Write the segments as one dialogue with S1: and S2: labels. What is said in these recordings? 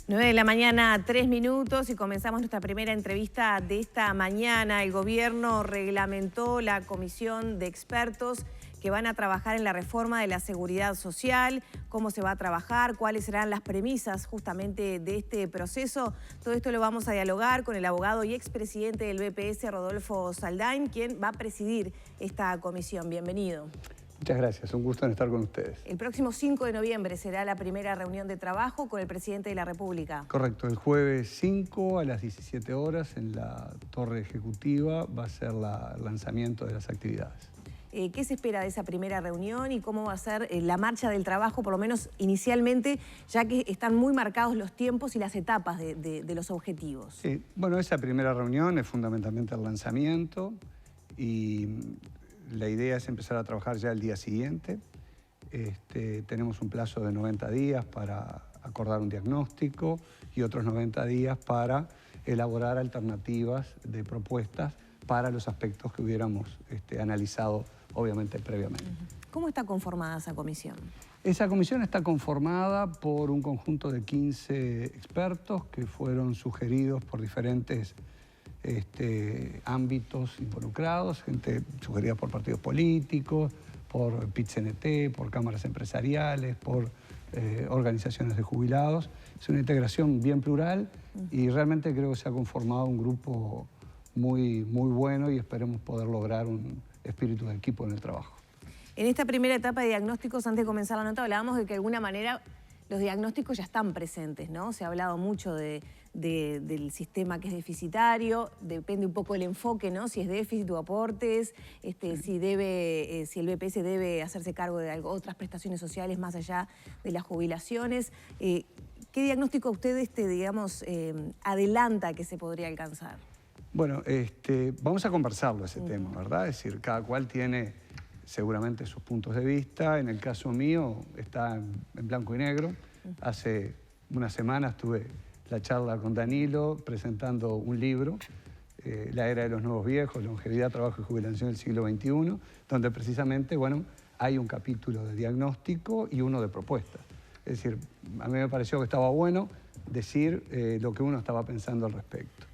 S1: 9 de la mañana, 3 minutos, y comenzamos nuestra primera entrevista de esta mañana. El gobierno reglamentó la comisión de expertos que van a trabajar en la reforma de la seguridad social, cómo se va a trabajar, cuáles serán las premisas justamente de este proceso. Todo esto lo vamos a dialogar con el abogado y expresidente del BPS, Rodolfo Saldain, quien va a presidir esta comisión. Bienvenido.
S2: Muchas gracias, un gusto en estar con ustedes.
S1: El próximo 5 de noviembre será la primera reunión de trabajo con el presidente de la República.
S2: Correcto, el jueves 5 a las 17 horas en la Torre Ejecutiva va a ser el lanzamiento de las actividades.
S1: ¿Qué se espera de esa primera reunión y cómo va a ser la marcha del trabajo, por lo menos inicialmente, ya que están muy marcados los tiempos y las etapas de los objetivos?
S2: Sí, bueno, esa primera reunión es fundamentalmente el lanzamiento y la idea es empezar a trabajar ya el día siguiente. Tenemos un plazo de 90 días para acordar un diagnóstico y otros 90 días para elaborar alternativas de propuestas para los aspectos que hubiéramos analizado, obviamente, previamente.
S1: ¿Cómo está conformada esa comisión?
S2: Esa comisión está conformada por un conjunto de 15 expertos que fueron sugeridos por diferentes ámbitos involucrados, gente sugerida por partidos políticos, por PIT-CNT, por cámaras empresariales, por organizaciones de jubilados. Es una integración bien plural y realmente creo que se ha conformado un grupo muy bueno y esperemos poder lograr un espíritu de equipo en el trabajo.
S1: En esta primera etapa de diagnósticos, antes de comenzar la nota, hablábamos de que de alguna manera los diagnósticos ya están presentes, ¿no? Se ha hablado mucho del sistema que es deficitario, depende un poco del enfoque, ¿no? Si es déficit o aportes, si el BPS debe hacerse cargo de otras prestaciones sociales más allá de las jubilaciones. ¿Qué diagnóstico usted, digamos, adelanta que se podría alcanzar?
S2: Bueno, vamos a conversarlo ese tema, ¿verdad? Es decir, cada cual tiene seguramente sus puntos de vista. En el caso mío está en blanco y negro. Hace unas semanas tuve la charla con Danilo presentando un libro, La era de los nuevos viejos, longevidad, trabajo y jubilación del siglo XXI, donde precisamente, bueno, hay un capítulo de diagnóstico y uno de propuestas. Es decir, a mí me pareció que estaba bueno decir lo que uno estaba pensando al respecto.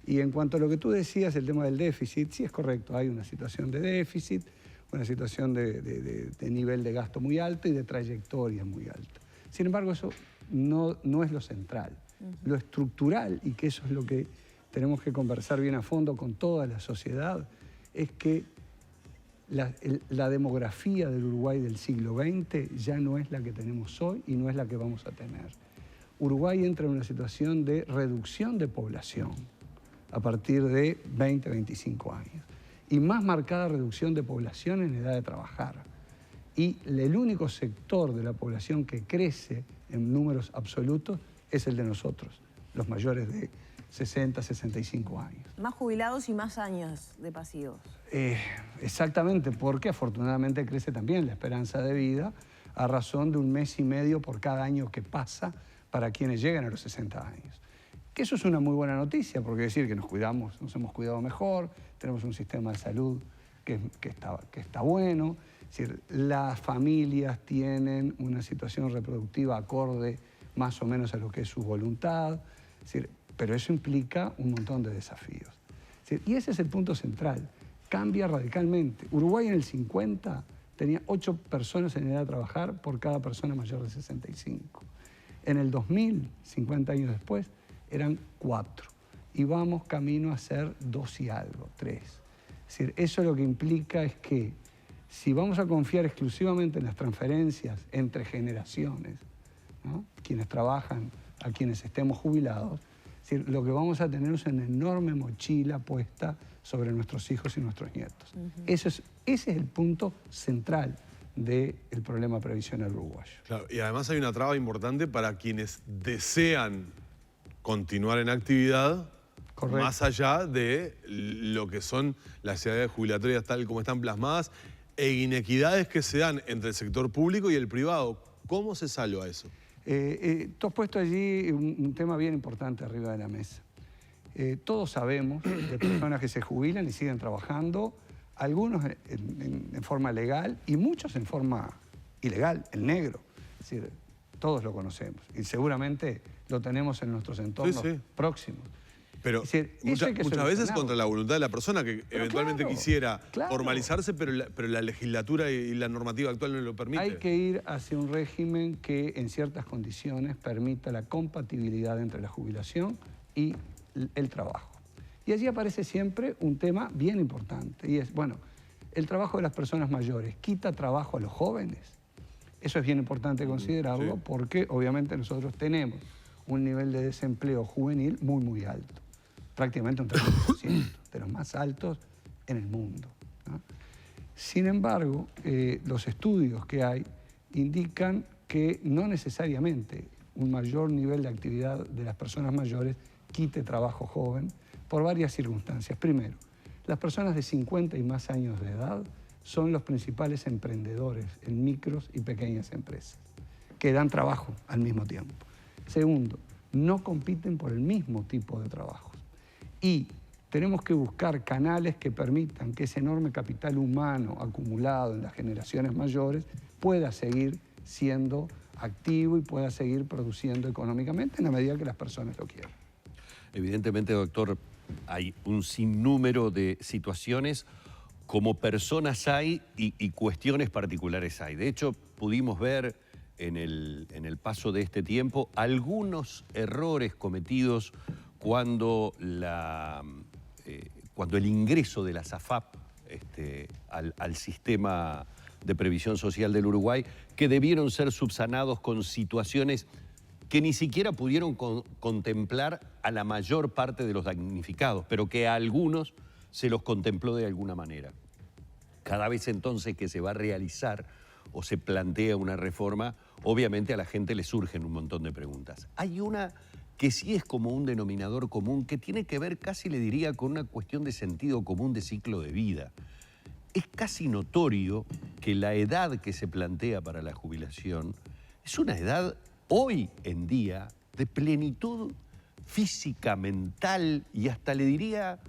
S2: Y en cuanto a lo que tú decías, el tema del déficit, sí es correcto, hay una situación de déficit, una situación de nivel de gasto muy alto y de trayectoria muy alta. Sin embargo, eso no es lo central. Lo estructural, y que eso es lo que tenemos que conversar bien a fondo con toda la sociedad, es que la demografía del Uruguay del siglo XX ya no es la que tenemos hoy y no es la que vamos a tener. Uruguay entra en una situación de reducción de población a partir de 20, 25 años. Y más marcada reducción de población en edad de trabajar. Y el único sector de la población que crece en números absolutos es el de nosotros, los mayores de 60, 65 años.
S1: Más jubilados y más años de pasivos.
S2: Exactamente, porque afortunadamente crece también la esperanza de vida a razón de 1 mes y medio por cada año que pasa para quienes llegan a los 60 años. Que eso es una muy buena noticia, porque decir que nos cuidamos, nos hemos cuidado mejor, tenemos un sistema de salud que está bueno, es decir, las familias tienen una situación reproductiva acorde más o menos a lo que es su voluntad, es decir, pero eso implica un montón de desafíos. Es decir, y ese es el punto central, cambia radicalmente. Uruguay en el 50 tenía 8 personas en edad de trabajar por cada persona mayor de 65. En el 2000, 50 años después, eran 4 y vamos camino a ser 2 y algo, 3. Es decir, eso lo que implica es que si vamos a confiar exclusivamente en las transferencias entre generaciones, ¿no? Quienes trabajan a quienes estemos jubilados, es decir, lo que vamos a tener es una enorme mochila puesta sobre nuestros hijos y nuestros nietos. Ese es el punto central del problema previsional uruguayo.
S3: Claro, y además hay una traba importante para quienes desean continuar en actividad. Correcto. Más allá de lo que son las edades jubilatorias tal como están plasmadas e inequidades que se dan entre el sector público y el privado. ¿Cómo se salva eso?
S2: Tú has puesto allí un tema bien importante arriba de la mesa. Todos sabemos de personas que se jubilan y siguen trabajando, algunos en forma legal y muchos en forma ilegal, en negro. Es decir, todos lo conocemos y seguramente lo tenemos en nuestros entornos próximos.
S3: Pero
S2: es decir,
S3: muchas veces contra la voluntad de la persona que eventualmente quisiera
S2: claro.
S3: formalizarse, pero la legislatura y la normativa actual no lo permite.
S2: Hay que ir hacia un régimen que en ciertas condiciones permita la compatibilidad entre la jubilación y el trabajo. Y allí aparece siempre un tema bien importante y es, bueno, el trabajo de las personas mayores ¿quita trabajo a los jóvenes? Eso es bien importante considerarlo porque obviamente nosotros tenemos un nivel de desempleo juvenil muy alto. Prácticamente un 30%, de los más altos en el mundo, ¿no? Sin embargo, los estudios que hay indican que no necesariamente un mayor nivel de actividad de las personas mayores quite trabajo joven por varias circunstancias. Primero, las personas de 50 y más años de edad son los principales emprendedores en micros y pequeñas empresas, que dan trabajo al mismo tiempo. Segundo, no compiten por el mismo tipo de trabajos. Y tenemos que buscar canales que permitan que ese enorme capital humano acumulado en las generaciones mayores pueda seguir siendo activo y pueda seguir produciendo económicamente en la medida que las personas lo quieran.
S4: Evidentemente, doctor, hay un sinnúmero de situaciones, como personas hay y cuestiones particulares hay. De hecho, pudimos ver en el paso de este tiempo algunos errores cometidos cuando el ingreso de la SAFAP al sistema de previsión social del Uruguay, que debieron ser subsanados con situaciones que ni siquiera pudieron contemplar a la mayor parte de los damnificados, pero que a algunos se los contempló de alguna manera. Cada vez entonces que se va a realizar o se plantea una reforma, obviamente a la gente le surgen un montón de preguntas. Hay una que sí es como un denominador común, que tiene que ver casi, le diría, con una cuestión de sentido común de ciclo de vida. Es casi notorio que la edad que se plantea para la jubilación es una edad, hoy en día, de plenitud física, mental y hasta, le diría,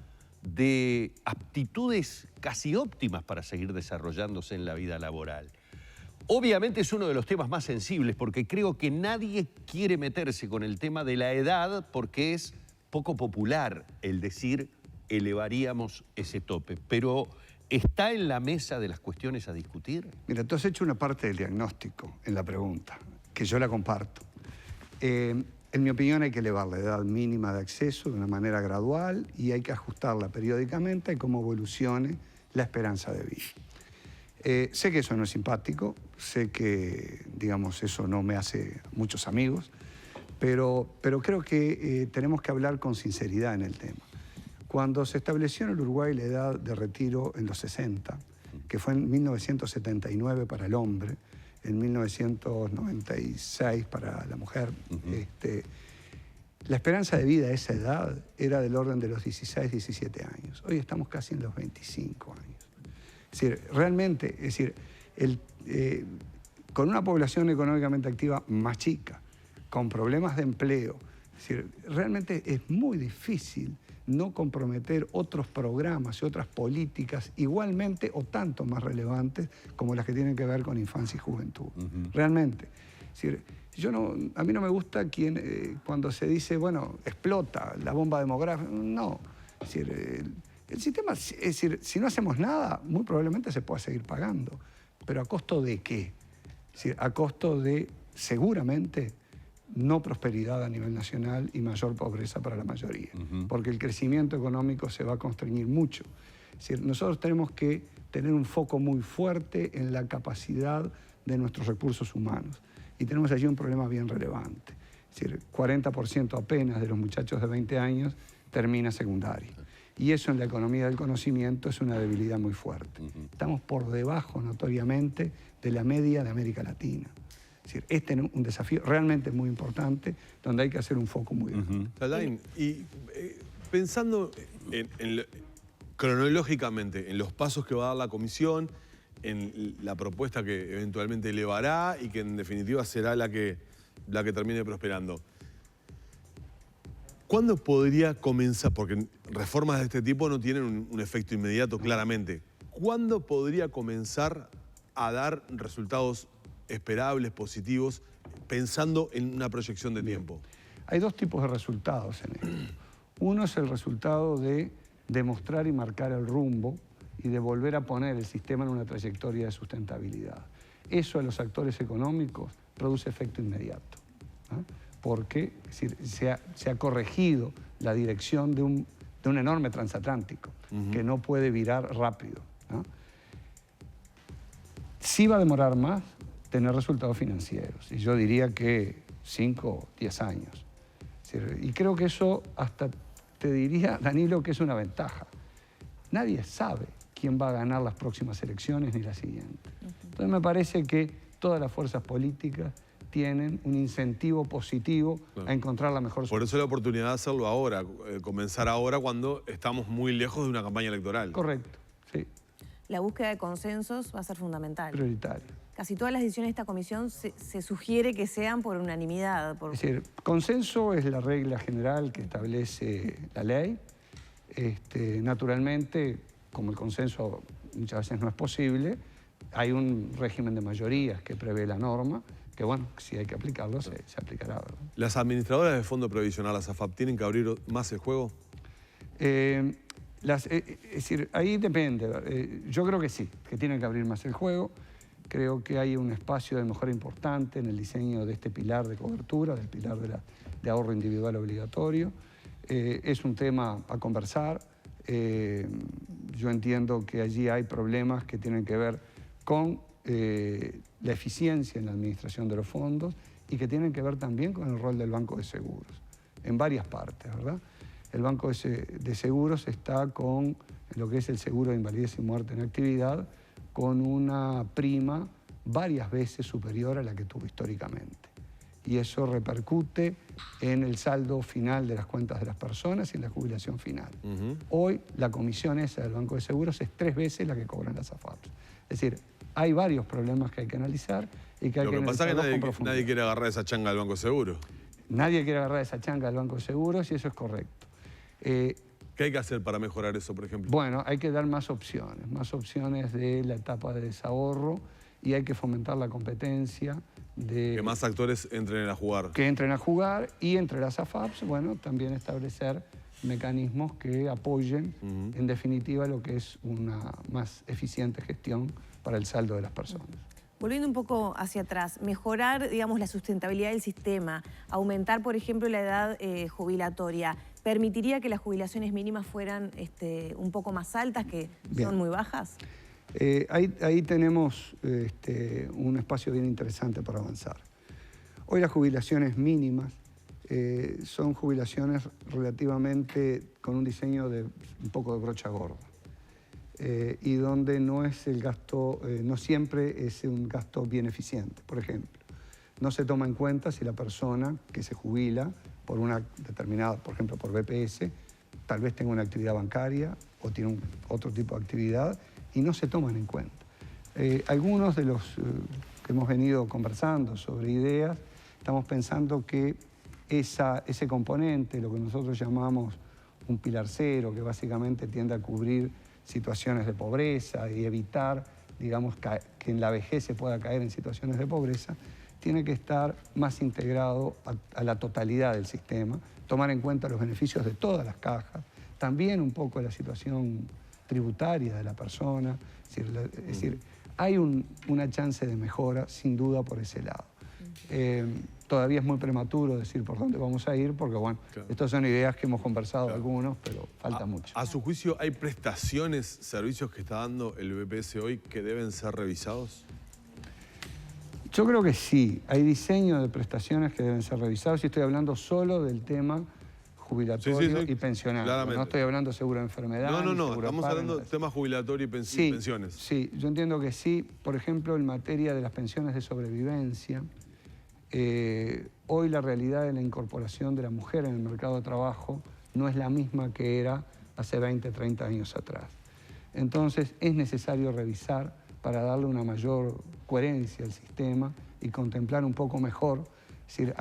S4: de aptitudes casi óptimas para seguir desarrollándose en la vida laboral. Obviamente es uno de los temas más sensibles porque creo que nadie quiere meterse con el tema de la edad porque es poco popular el decir elevaríamos ese tope. Pero ¿está en la mesa de las cuestiones a discutir?
S2: Mira, tú has hecho una parte del diagnóstico en la pregunta, que yo la comparto. En mi opinión hay que elevar la edad mínima de acceso de una manera gradual y hay que ajustarla periódicamente a cómo evolucione la esperanza de vida. Sé que eso no es simpático, sé que, digamos, eso no me hace muchos amigos, pero creo que tenemos que hablar con sinceridad en el tema. Cuando se estableció en el Uruguay la edad de retiro en los 60, que fue en 1979 para el hombre, en 1996 para la mujer, la esperanza de vida a esa edad era del orden de los 16, 17 años. Hoy estamos casi en los 25 años. Es decir, realmente, con una población económicamente activa más chica, con problemas de empleo, es decir, realmente es muy difícil no comprometer otros programas y otras políticas igualmente o tanto más relevantes como las que tienen que ver con infancia y juventud. Realmente. Es decir, a mí no me gusta cuando se dice, bueno, explota la bomba demográfica. No. Es decir, el sistema, es decir, si no hacemos nada, muy probablemente se pueda seguir pagando. ¿Pero a costo de qué? Es decir, a costo de, seguramente, no prosperidad a nivel nacional y mayor pobreza para la mayoría. Porque el crecimiento económico se va a constreñir mucho. Es decir, nosotros tenemos que tener un foco muy fuerte en la capacidad de nuestros recursos humanos. Y tenemos allí un problema bien relevante. Es decir, 40% apenas de los muchachos de 20 años termina secundaria. Y eso en la economía del conocimiento es una debilidad muy fuerte. Estamos por debajo, notoriamente, de la media de América Latina. Es decir, este es un desafío realmente muy importante, donde hay que hacer un foco muy grande.
S3: Alain, y pensando cronológicamente en los pasos que va a dar la comisión, en la propuesta que eventualmente elevará y que en definitiva será la que termine prosperando, ¿cuándo podría comenzar? Porque reformas de este tipo no tienen un efecto inmediato, claramente. ¿Cuándo podría comenzar a dar resultados esperables, positivos, pensando en una proyección de tiempo?
S2: Hay dos tipos de resultados en esto. Uno es el resultado de demostrar y marcar el rumbo y de volver a poner el sistema en una trayectoria de sustentabilidad. Eso a los actores económicos produce efecto inmediato, ¿no? Porque es decir, se ha corregido la dirección de un enorme transatlántico que no puede virar rápido, ¿no? Sí va a demorar más tener resultados financieros, y yo diría que 5 o 10 años. Es decir, y creo que eso hasta te diría, Danilo, que es una ventaja. Nadie sabe quién va a ganar las próximas elecciones ni las siguientes. Entonces me parece que todas las fuerzas políticas tienen un incentivo positivo a encontrar la mejor solución.
S3: Por eso la oportunidad de hacerlo ahora, comenzar ahora cuando estamos muy lejos de una campaña electoral.
S2: Correcto, sí.
S1: La búsqueda de consensos va a ser fundamental.
S2: Prioritario.
S1: Casi todas las decisiones de esta comisión se sugiere que sean por unanimidad.
S2: Es decir, consenso es la regla general que establece la ley. Naturalmente, como el consenso muchas veces no es posible, hay un régimen de mayorías que prevé la norma, que bueno, si hay que aplicarlo, se aplicará, ¿verdad?
S3: ¿Las administradoras de Fondo Previsional, las AFAP, tienen que abrir más el juego?
S2: Es decir, ahí depende. Yo creo que sí, que tienen que abrir más el juego. Creo que hay un espacio de mejora importante en el diseño de este pilar de cobertura, del pilar de ahorro individual obligatorio. Es un tema a conversar. Yo entiendo que allí hay problemas que tienen que ver con la eficiencia en la administración de los fondos y que tienen que ver también con el rol del Banco de Seguros, en varias partes, ¿verdad? El Banco de Seguros está con lo que es el seguro de invalidez y muerte en actividad, con una prima varias veces superior a la que tuvo históricamente. Y eso repercute en el saldo final de las cuentas de las personas y en la jubilación final. Hoy la comisión esa del Banco de Seguros es 3 veces la que cobran las AFAPs. Es decir, hay varios problemas que hay que analizar y que hay que analizar con profundidad.
S3: Lo que pasa es que nadie quiere agarrar esa changa del Banco de Seguros.
S2: Nadie quiere agarrar esa changa del Banco de Seguros y eso es correcto.
S3: ¿Qué hay que hacer para mejorar eso, por ejemplo?
S2: Bueno, hay que dar más opciones de la etapa de desahorro y hay que fomentar la competencia.
S3: Que más actores entren a jugar.
S2: Que entren a jugar y entre las AFAPs, bueno, también establecer mecanismos que apoyen, en definitiva, lo que es una más eficiente gestión para el saldo de las personas.
S1: Volviendo un poco hacia atrás, mejorar, digamos, la sustentabilidad del sistema, aumentar, por ejemplo, la edad jubilatoria, ¿permitiría que las jubilaciones mínimas fueran un poco más altas, que son muy bajas?
S2: Ahí tenemos un espacio bien interesante para avanzar. Hoy las jubilaciones mínimas son jubilaciones relativamente con un diseño de un poco de brocha gorda. Y donde no es el gasto, no siempre es un gasto bien eficiente. Por ejemplo, no se toma en cuenta si la persona que se jubila por una determinada, por ejemplo, por BPS, tal vez tenga una actividad bancaria o tiene otro tipo de actividad y no se toman en cuenta. Algunos de los que hemos venido conversando sobre ideas, estamos pensando que ese componente, lo que nosotros llamamos un pilar cero, que básicamente tiende a cubrir situaciones de pobreza y evitar, digamos, que en la vejez se pueda caer en situaciones de pobreza, tiene que estar más integrado a la totalidad del sistema, tomar en cuenta los beneficios de todas las cajas, también un poco la situación tributaria de la persona, es decir, hay una chance de mejora sin duda por ese lado. Todavía es muy prematuro decir por dónde vamos a ir, porque bueno, estas son ideas que hemos conversado algunos, pero falta mucho.
S3: ¿A su juicio hay prestaciones, servicios que está dando el BPS hoy que deben ser revisados?
S2: Yo creo que sí, hay diseño de prestaciones que deben ser revisados y estoy hablando solo del tema jubilatorio y pensional.
S3: Claramente.
S2: No estoy hablando de seguro de enfermedad.
S3: No, estamos hablando de temas jubilatorio y pensiones.
S2: Sí, yo entiendo que sí. Por ejemplo, en materia de las pensiones de sobrevivencia, hoy la realidad de la incorporación de la mujer en el mercado de trabajo no es la misma que era hace 20, 30 años atrás. Entonces es necesario revisar para darle una mayor coherencia al sistema y contemplar un poco mejor, es decir,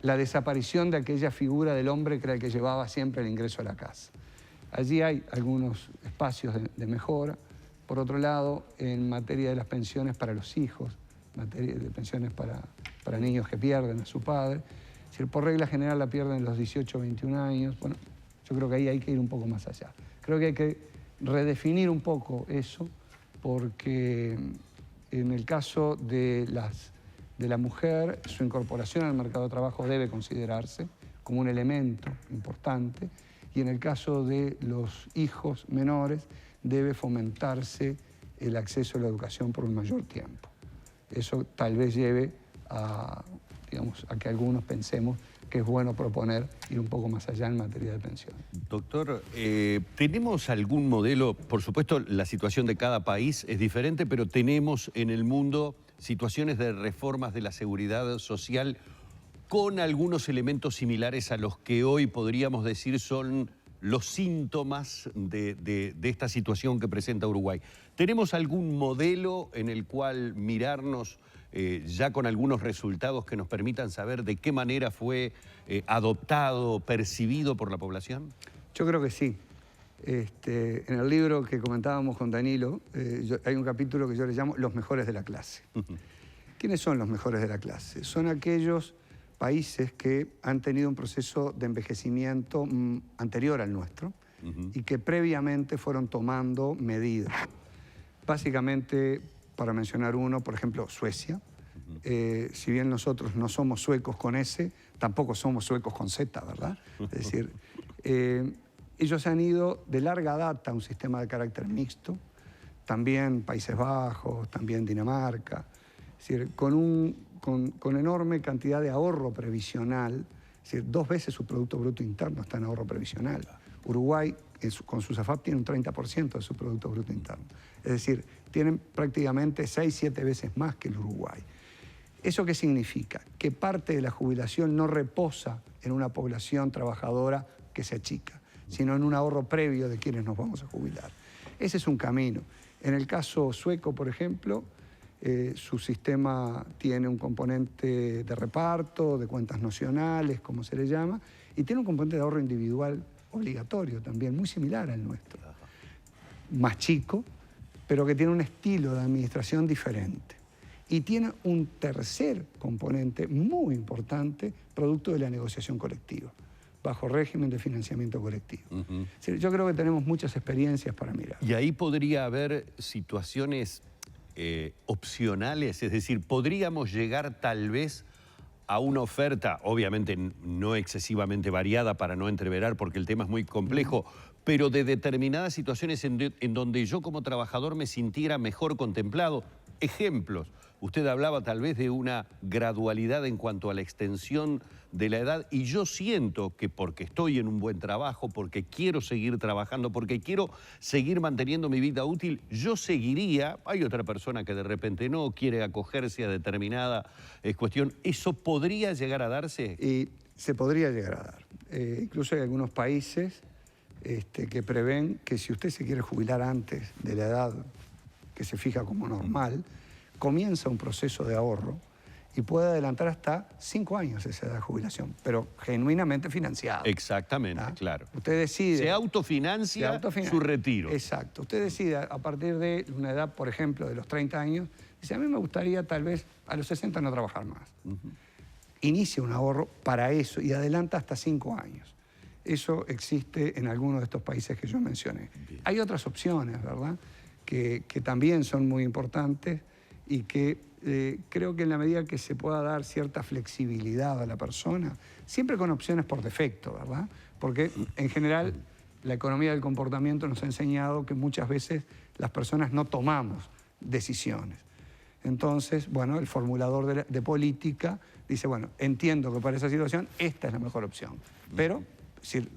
S2: la desaparición de aquella figura del hombre que era el que llevaba siempre el ingreso a la casa. Allí hay algunos espacios de mejora. Por otro lado, en materia de las pensiones para los hijos, materia de pensiones para niños que pierden a su padre. Es decir, por regla general la pierden a los 18 o 21 años. Bueno, yo creo que ahí hay que ir un poco más allá. Creo que hay que redefinir un poco eso, porque en el caso de la mujer, su incorporación al mercado de trabajo debe considerarse como un elemento importante, y en el caso de los hijos menores debe fomentarse el acceso a la educación por un mayor tiempo. Eso tal vez lleve a, digamos, a que algunos pensemos que es bueno proponer ir un poco más allá en materia de pensiones.
S4: Doctor, ¿tenemos algún modelo? Por supuesto, la situación de cada país es diferente, pero tenemos en el mundo situaciones de reformas de la seguridad social con algunos elementos similares a los que hoy podríamos decir son los síntomas de esta situación que presenta Uruguay. ¿Tenemos algún modelo en el cual mirarnos ya con algunos resultados que nos permitan saber de qué manera fue adoptado, percibido por la población?
S2: Yo creo que sí. En el libro que comentábamos con Danilo, hay un capítulo que yo le llamo Los mejores de la clase. ¿Quiénes son los mejores de la clase? Son aquellos países que han tenido un proceso de envejecimiento anterior al nuestro y que previamente fueron tomando medidas. Básicamente, para mencionar uno, por ejemplo, Suecia. Si bien nosotros no somos suecos con S, tampoco somos suecos con Z, ¿verdad? Es decir, ellos han ido de larga data a un sistema de carácter mixto, también Países Bajos, también Dinamarca, es decir, con enorme cantidad de ahorro previsional, es decir, 2 veces su Producto Bruto Interno está en ahorro previsional. Uruguay, con su SAFAP, tiene un 30% de su Producto Bruto Interno. Es decir, tienen prácticamente 6, 7 veces más que el Uruguay. ¿Eso qué significa? Que parte de la jubilación no reposa en una población trabajadora que se achica, sino en un ahorro previo de quienes nos vamos a jubilar. Ese es un camino. En el caso sueco, por ejemplo, su sistema tiene un componente de reparto, de cuentas nacionales, como se le llama, y tiene un componente de ahorro individual obligatorio también, muy similar al nuestro. Más chico, pero que tiene un estilo de administración diferente. Y tiene un tercer componente muy importante, producto de la negociación colectiva, bajo régimen de financiamiento colectivo. Yo creo que tenemos muchas experiencias para mirar.
S4: Y ahí podría haber situaciones opcionales, es decir, podríamos llegar tal vez a una oferta, obviamente no excesivamente variada para no entreverar porque el tema es muy complejo, pero de determinadas situaciones en donde yo como trabajador me sintiera mejor contemplado. Ejemplos, usted hablaba tal vez de una gradualidad en cuanto a la extensión de la edad, y yo siento que porque estoy en un buen trabajo, porque quiero seguir trabajando, porque quiero seguir manteniendo mi vida útil, yo seguiría. Hay otra persona que de repente no quiere acogerse a determinada cuestión. ¿Eso podría llegar a darse?
S2: Y se podría llegar a dar. Incluso hay algunos países que prevén que si usted se quiere jubilar antes de la edad que se fija como normal, comienza un proceso de ahorro y puede adelantar hasta 5 años esa edad de jubilación, pero genuinamente financiado.
S4: Exactamente, claro.
S2: Usted decide...
S4: Se autofinancia su retiro.
S2: Exacto. Usted decide a partir de una edad, por ejemplo, de los 30 años, dice, a mí me gustaría tal vez a los 60 no trabajar más. Inicia un ahorro para eso y adelanta hasta 5 años. Eso existe en algunos de estos países que yo mencioné. Bien. Hay otras opciones, ¿verdad?, que también son muy importantes y que creo que en la medida que se pueda dar cierta flexibilidad a la persona, siempre con opciones por defecto, ¿verdad? Porque en general la economía del comportamiento nos ha enseñado que muchas veces las personas no tomamos decisiones. Entonces, bueno, el formulador de política dice, bueno, entiendo que para esa situación esta es la mejor opción, pero...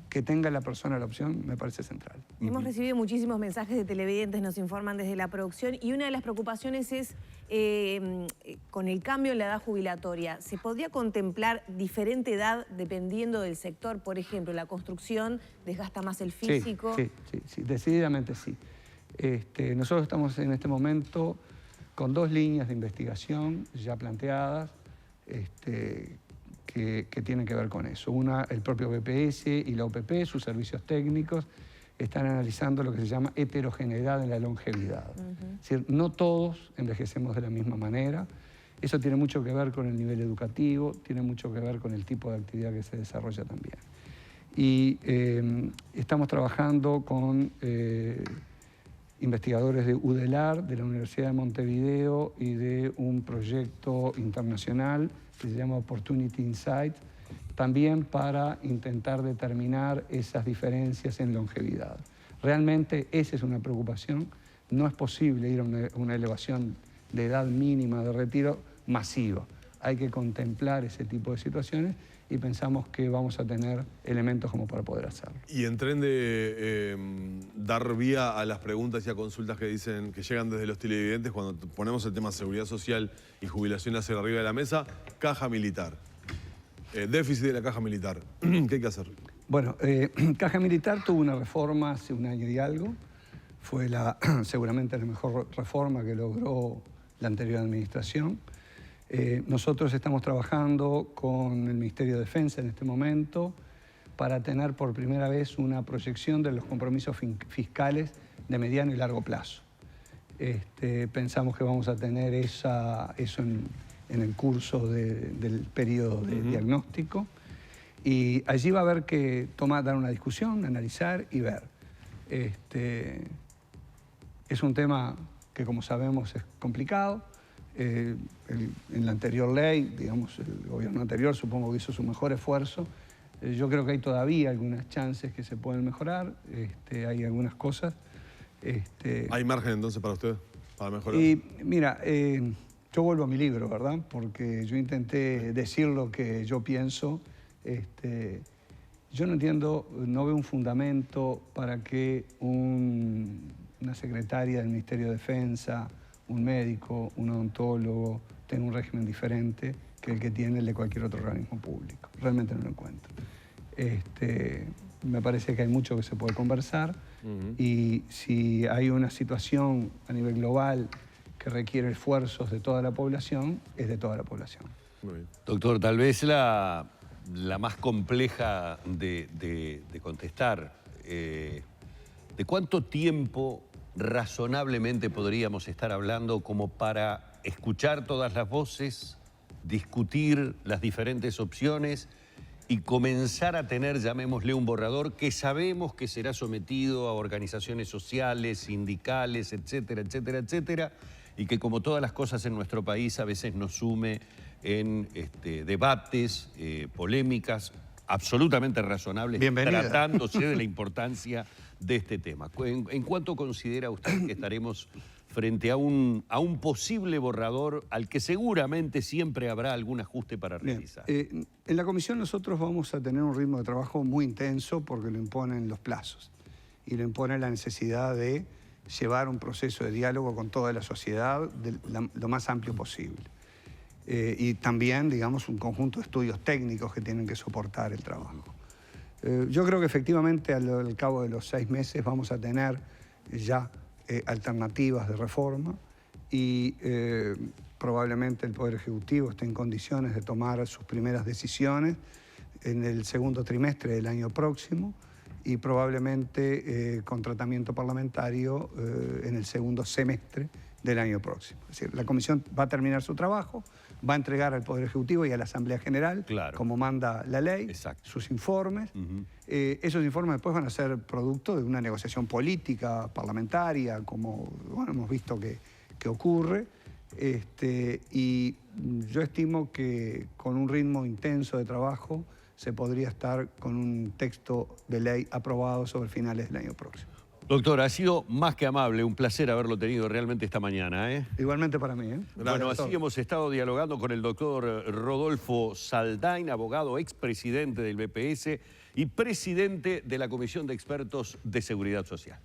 S2: que tenga la persona la opción me parece central.
S1: Hemos recibido muchísimos mensajes de televidentes, nos informan desde la producción, y una de las preocupaciones es con el cambio en la edad jubilatoria. ¿Se podría contemplar diferente edad dependiendo del sector? Por ejemplo, la construcción desgasta más el físico.
S2: Sí, decididamente sí. Nosotros estamos en este momento con 2 líneas de investigación ya planteadas, que tienen que ver con eso. Una, el propio BPS y la OPP, sus servicios técnicos, están analizando lo que se llama heterogeneidad en la longevidad. Es decir, no todos envejecemos de la misma manera Eso tiene mucho que ver con el nivel educativo, tiene mucho que ver con el tipo de actividad que se desarrolla también. Y estamos trabajando con investigadores de UDELAR, de la Universidad de Montevideo y de un proyecto internacional que se llama Opportunity Insight, también para intentar determinar esas diferencias en longevidad. Realmente esa es una preocupación. No es posible ir a una elevación de edad mínima de retiro masiva. Hay que contemplar ese tipo de situaciones y pensamos que vamos a tener elementos como para poder hacerlo.
S3: Y en tren de dar vía a las preguntas y a consultas que llegan desde los televidentes, cuando ponemos el tema seguridad social y jubilación hacia arriba de la mesa, caja militar. Déficit de la caja militar. ¿Qué hay que hacer?
S2: Bueno, Caja Militar tuvo una reforma hace un año y algo. Fue seguramente la mejor reforma que logró la anterior administración. Nosotros estamos trabajando con el Ministerio de Defensa en este momento para tener por primera vez una proyección de los compromisos fiscales de mediano y largo plazo. Pensamos que vamos a tener eso en el curso del periodo de diagnóstico, y allí va a haber que dar una discusión, analizar y ver. Es un tema que, como sabemos, es complicado. En la anterior ley, digamos, el gobierno anterior supongo que hizo su mejor esfuerzo. Yo creo que hay todavía algunas chances que se pueden mejorar, hay algunas cosas.
S3: ¿Hay margen entonces para usted, para mejorar?
S2: Y mira, yo vuelvo a mi libro, ¿verdad? Porque yo intenté decir lo que yo pienso. Yo no entiendo, no veo un fundamento para que una secretaria del Ministerio de Defensa, un médico, un odontólogo, tenga un régimen diferente que el que tiene el de cualquier otro organismo público. Realmente no lo encuentro. Me parece que hay mucho que se puede conversar, y si hay una situación a nivel global que requiere esfuerzos de toda la población, es de toda la población.
S3: Muy bien.
S4: Doctor, tal vez la más compleja de contestar. ¿De cuánto tiempo razonablemente podríamos estar hablando como para escuchar todas las voces, discutir las diferentes opciones y comenzar a tener, llamémosle, un borrador que sabemos que será sometido a organizaciones sociales, sindicales, etcétera, etcétera, etcétera, y que, como todas las cosas en nuestro país, a veces nos sume en debates, polémicas absolutamente razonables, tratándose de la importancia de este tema? ¿En cuánto considera usted que estaremos frente a un posible borrador al que seguramente siempre habrá algún ajuste para realizar?
S2: En la comisión nosotros vamos a tener un ritmo de trabajo muy intenso porque lo imponen los plazos y lo impone la necesidad de llevar un proceso de diálogo con toda la sociedad lo más amplio posible. Y también, digamos, un conjunto de estudios técnicos que tienen que soportar el trabajo. Yo creo que efectivamente al cabo de los 6 meses vamos a tener ya alternativas de reforma y probablemente el Poder Ejecutivo esté en condiciones de tomar sus primeras decisiones en el segundo trimestre del año próximo y probablemente con tratamiento parlamentario en el segundo semestre del año próximo. Es decir, la Comisión va a terminar su trabajo, va a entregar al Poder Ejecutivo y a la Asamblea General, como manda la ley, sus informes. Esos informes después van a ser producto de una negociación política, parlamentaria, como hemos visto que ocurre. Y yo estimo que con un ritmo intenso de trabajo se podría estar con un texto de ley aprobado sobre finales del año próximo.
S4: Doctor, ha sido más que amable, un placer haberlo tenido realmente esta mañana.
S2: Igualmente para mí.
S4: Bueno, así hemos estado dialogando con el doctor Rodolfo Saldain, abogado, expresidente del BPS y presidente de la Comisión de Expertos de Seguridad Social.